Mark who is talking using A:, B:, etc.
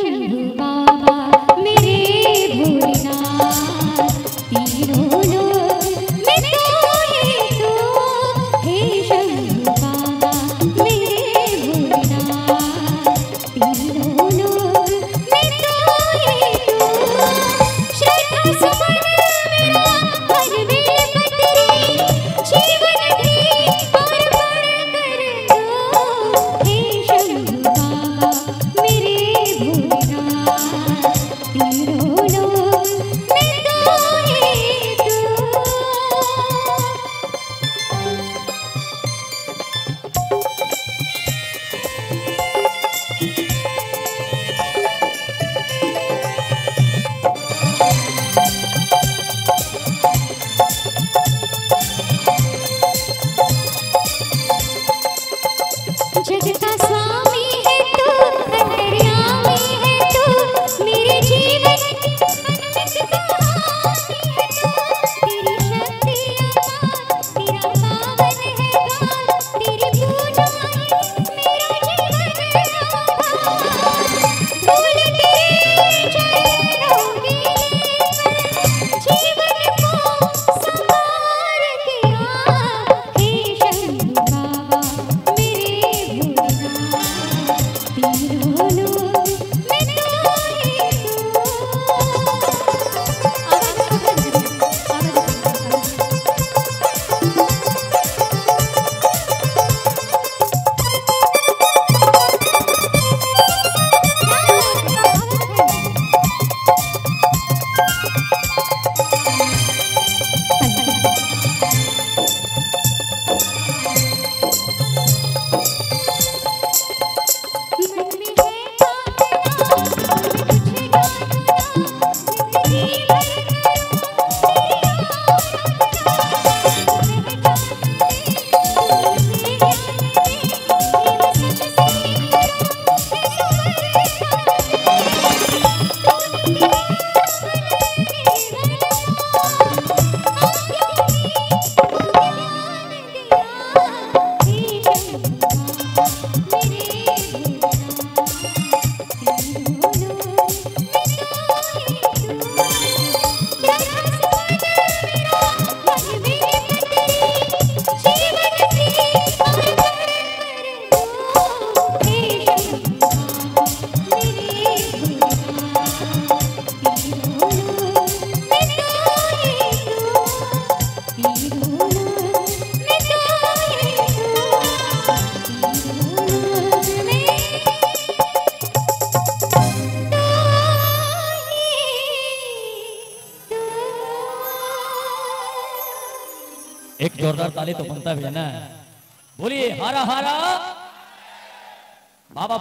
A: शंभू बाबा मेरे भोलेनाथ, तीनों लोग में तू ही तू। हे शंभू बाबा मेरे भोलेनाथ, तीनों लोग में तू ही तू। श्रद्धा सुमन मेरा मन में पतरी, जीवन भी अर्पण कर दो। हे शंभू बाबा मेरे भोलेनाथ, तीनों लोग में तू ही तू। जग का स्वामी है तू, अंतर्यामी है तू, मेरे जीवन की अनंत कहानी है तू। तेरी शक्ति अपार, तेरा पावन है द्वार, तेरी पूजा ही मेरा जीवन आधार। फूल तेरे चरणों के जीवन को संवार दिया। हे शंभू बाबा मेरे भोलेनाथ, तीनों लोग में तू ही तू।
B: एक जोरदार ताली तो बनता भी है ना। बोलिए हारा हारा बाबा।